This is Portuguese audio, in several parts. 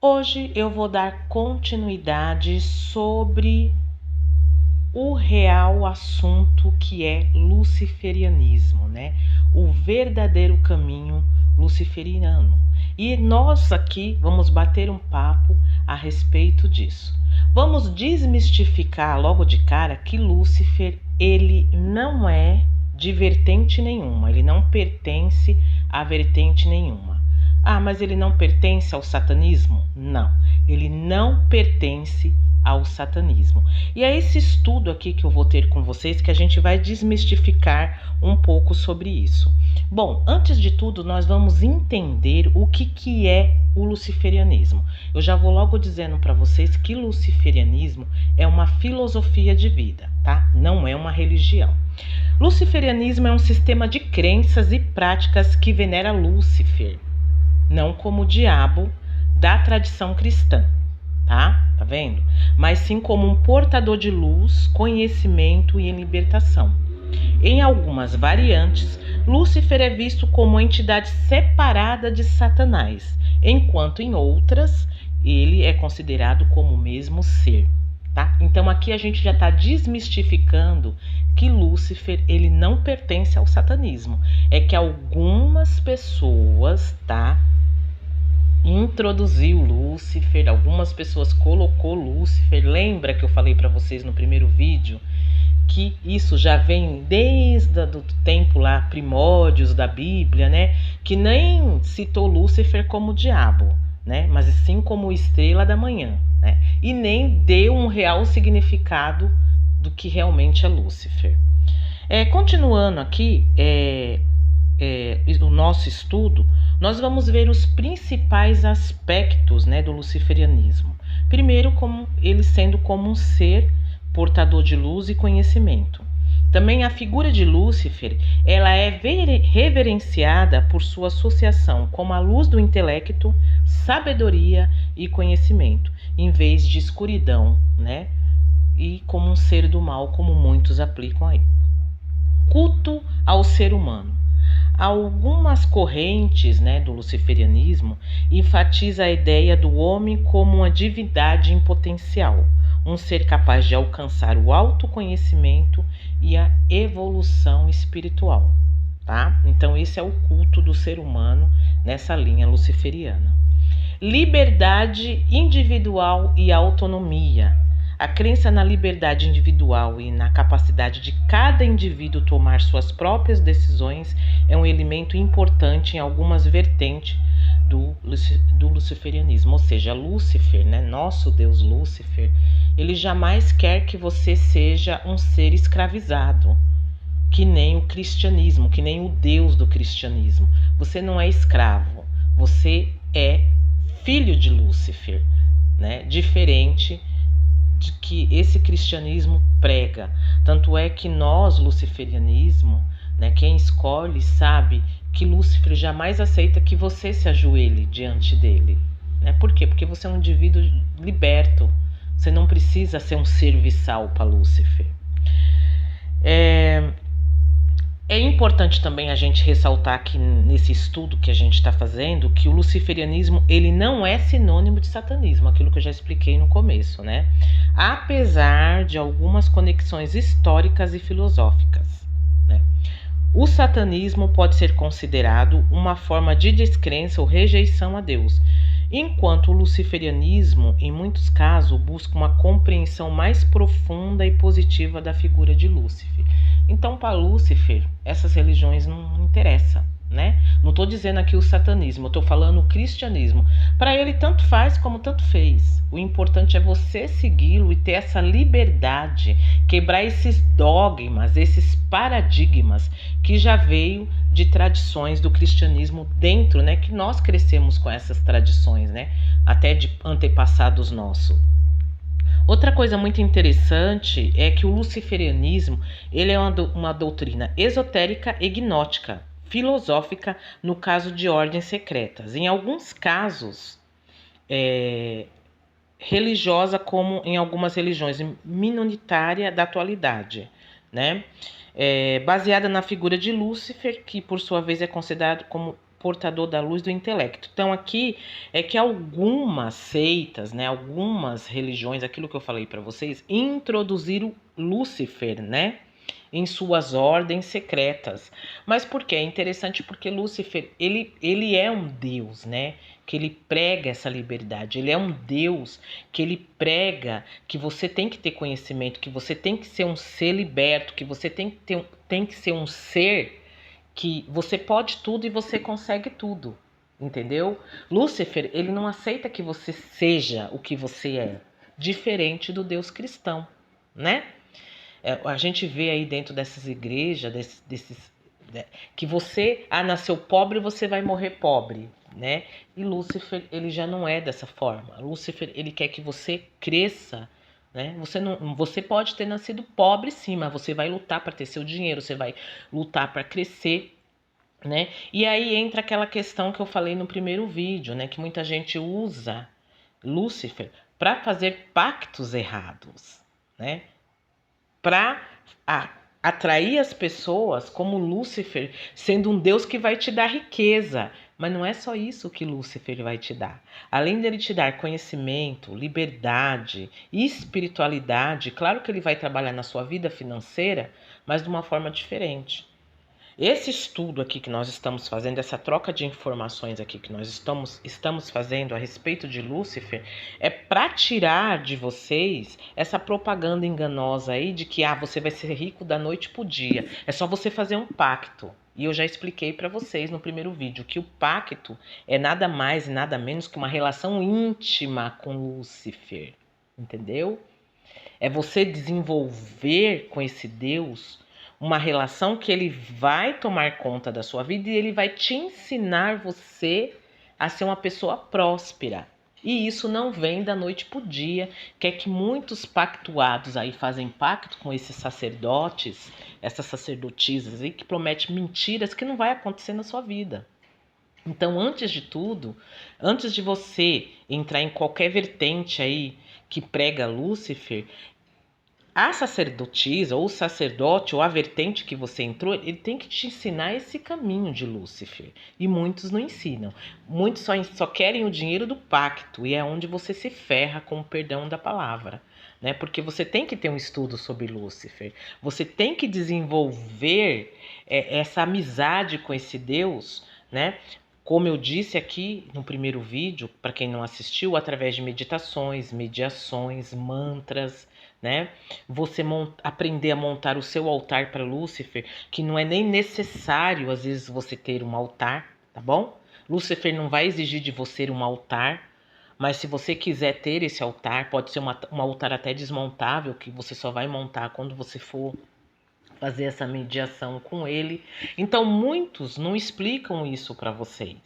Hoje eu vou dar continuidade sobre o real assunto que é luciferianismo, né? O verdadeiro caminho luciferiano. E nós aqui vamos bater um papo a respeito disso. Vamos desmistificar logo de cara que Lúcifer, ele não é de vertente nenhuma, ele não pertence a vertente nenhuma. Ah, mas ele não pertence ao satanismo? Não, ele não pertence ao satanismo. E é esse estudo aqui que eu vou ter com vocês que a gente vai desmistificar um pouco sobre isso. Bom, antes de tudo, nós vamos entender o que é o luciferianismo. Eu já vou logo dizendo para vocês que luciferianismo é uma filosofia de vida, tá? Não é uma religião. Luciferianismo é um sistema de crenças e práticas que venera Lúcifer, não como o diabo da tradição cristã, tá vendo? Mas sim como um portador de luz, conhecimento e libertação. Em algumas variantes, Lúcifer é visto como entidade separada de Satanás, enquanto em outras ele é considerado como o mesmo ser, tá? Então aqui a gente já está desmistificando que Lúcifer ele não pertence ao satanismo. É que algumas pessoas, tá, introduziu Lúcifer, algumas pessoas colocou Lúcifer. Lembra que eu falei para vocês no primeiro vídeo que isso já vem desde o tempo lá, primórdios da Bíblia, né? Que nem citou Lúcifer como diabo, né? Mas sim como estrela da manhã, né? E nem deu um real significado do que realmente é Lúcifer. Continuando aqui, o nosso estudo, nós vamos ver os principais aspectos, né, do luciferianismo. Primeiro, como ele sendo como um ser portador de luz e conhecimento. Também a figura de Lúcifer, ela é reverenciada por sua associação com a luz do intelecto, sabedoria e conhecimento, em vez de escuridão, né? E como um ser do mal, como muitos aplicam aí. Culto ao ser humano. Algumas correntes, né, do luciferianismo enfatiza a ideia do homem como uma divindade em potencial, um ser capaz de alcançar o autoconhecimento e a evolução espiritual, tá? Então esse é o culto do ser humano nessa linha luciferiana. Liberdade individual e autonomia. A crença na liberdade individual e na capacidade de cada indivíduo tomar suas próprias decisões é um elemento importante em algumas vertentes do luciferianismo. Ou seja, Lúcifer, né, nosso Deus Lúcifer, ele jamais quer que você seja um ser escravizado, que nem o cristianismo, que nem o Deus do cristianismo. Você não é escravo, você é filho de Lúcifer, né? Diferente de que esse cristianismo prega. Tanto é que nós, luciferianismo, né, quem escolhe sabe que Lúcifer jamais aceita que você se ajoelhe diante dele. Né? Por quê? Porque você é um indivíduo liberto. Você não precisa ser um serviçal para Lúcifer. É importante também a gente ressaltar aqui nesse estudo que a gente está fazendo que o luciferianismo ele não é sinônimo de satanismo, aquilo que eu já expliquei no começo, né? Apesar de algumas conexões históricas e filosóficas, né? O satanismo pode ser considerado uma forma de descrença ou rejeição a Deus, enquanto o luciferianismo, em muitos casos, busca uma compreensão mais profunda e positiva da figura de Lúcifer. Então, para Lúcifer, essas religiões não interessam, né? Não estou dizendo aqui o satanismo, eu estou falando o cristianismo. Para ele, tanto faz como tanto fez. O importante é você segui-lo e ter essa liberdade, quebrar esses dogmas, esses paradigmas que já veio de tradições do cristianismo dentro, né? Que nós crescemos com essas tradições, né? Até de antepassados nossos. Outra coisa muito interessante é que o luciferianismo ele é uma doutrina esotérica e gnóstica, filosófica no caso de ordens secretas. Em alguns casos, religiosa, como em algumas religiões minoritárias da atualidade, né? Baseada na figura de Lúcifer, que por sua vez é considerado como portador da luz do intelecto. Então aqui é que algumas seitas, né, algumas religiões, aquilo que eu falei para vocês, introduziram Lúcifer, né, em suas ordens secretas. Mas por quê? É interessante porque Lúcifer, ele é um deus, né, que ele prega essa liberdade. Ele é um deus que ele prega que você tem que ter conhecimento, que você tem que ser um ser liberto, que você tem que ser um ser que você pode tudo e você consegue tudo, entendeu? Lúcifer, ele não aceita que você seja o que você é, diferente do Deus cristão, né? A gente vê aí dentro dessas igrejas, que você, nasceu pobre, você vai morrer pobre, né? E Lúcifer, ele já não é dessa forma. Lúcifer, ele quer que você cresça, né? Você pode ter nascido pobre sim, mas você vai lutar para ter seu dinheiro, você vai lutar para crescer, né? E aí entra aquela questão que eu falei no primeiro vídeo, né? Que muita gente usa Lúcifer para fazer pactos errados, né? Para atrair as pessoas como Lúcifer, sendo um Deus que vai te dar riqueza. Mas não é só isso que Lúcifer vai te dar. Além dele te dar conhecimento, liberdade, espiritualidade, claro que ele vai trabalhar na sua vida financeira, mas de uma forma diferente. Esse estudo aqui que nós estamos fazendo, essa troca de informações aqui que nós estamos fazendo a respeito de Lúcifer, é para tirar de vocês essa propaganda enganosa aí de que você vai ser rico da noite pro dia. É só você fazer um pacto. E eu já expliquei para vocês no primeiro vídeo que o pacto é nada mais e nada menos que uma relação íntima com Lúcifer. Entendeu? É você desenvolver com esse Deus uma relação que ele vai tomar conta da sua vida e ele vai te ensinar você a ser uma pessoa próspera. E isso não vem da noite pro dia, que é que muitos pactuados aí fazem pacto com esses sacerdotes, essas sacerdotisas aí que prometem mentiras que não vai acontecer na sua vida. Então, antes de tudo, antes de você entrar em qualquer vertente aí que prega Lúcifer, a sacerdotisa, ou o sacerdote, ou a vertente que você entrou, ele tem que te ensinar esse caminho de Lúcifer. E muitos não ensinam. Muitos só querem o dinheiro do pacto, e é onde você se ferra, com o perdão da palavra. Né? Porque você tem que ter um estudo sobre Lúcifer. Você tem que desenvolver essa amizade com esse Deus, né? Como eu disse aqui no primeiro vídeo, para quem não assistiu, através de meditações, mediações, mantras, né? Você aprender a montar o seu altar para Lúcifer, que não é nem necessário às vezes você ter um altar, tá bom? Lúcifer não vai exigir de você um altar, mas se você quiser ter esse altar, pode ser um altar até desmontável, que você só vai montar quando você for fazer essa mediação com ele. Então muitos não explicam isso para vocês,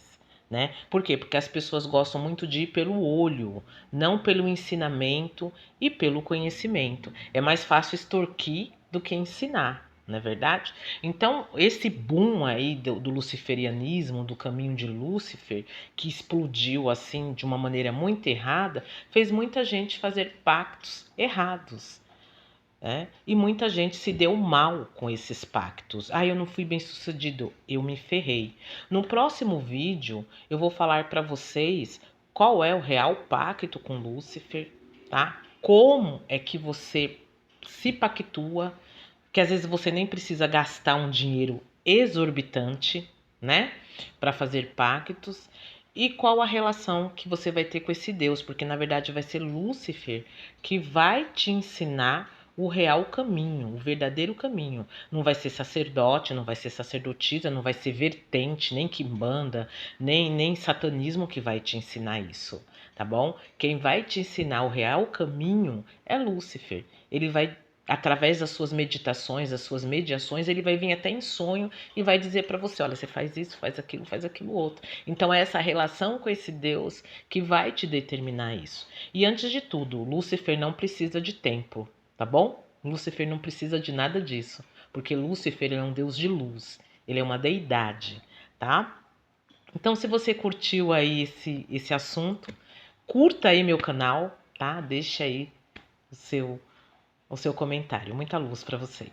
né? Por quê? Porque as pessoas gostam muito de ir pelo olho, não pelo ensinamento e pelo conhecimento. É mais fácil extorquir do que ensinar, não é verdade? Então, esse boom aí do luciferianismo, do caminho de Lúcifer, que explodiu assim de uma maneira muito errada, fez muita gente fazer pactos errados. E muita gente se deu mal com esses pactos. Eu não fui bem sucedido, eu me ferrei. No próximo vídeo eu vou falar para vocês qual é o real pacto com Lúcifer, tá? Como é que você se pactua, que às vezes você nem precisa gastar um dinheiro exorbitante, né, para fazer pactos. E qual a relação que você vai ter com esse Deus, porque na verdade vai ser Lúcifer que vai te ensinar o real caminho, o verdadeiro caminho. Não vai ser sacerdote, não vai ser sacerdotisa, não vai ser vertente, nem quimbanda, nem satanismo que vai te ensinar isso, tá bom? Quem vai te ensinar o real caminho é Lúcifer. Ele vai, através das suas meditações, das suas mediações, ele vai vir até em sonho e vai dizer para você, olha, você faz isso, faz aquilo outro. Então é essa relação com esse Deus que vai te determinar isso. E antes de tudo, Lúcifer não precisa de templo. Tá bom? Lúcifer não precisa de nada disso, porque Lúcifer é um deus de luz, ele é uma deidade, tá? Então, se você curtiu aí esse assunto, curta aí meu canal, tá? Deixa aí o seu comentário. Muita luz para vocês.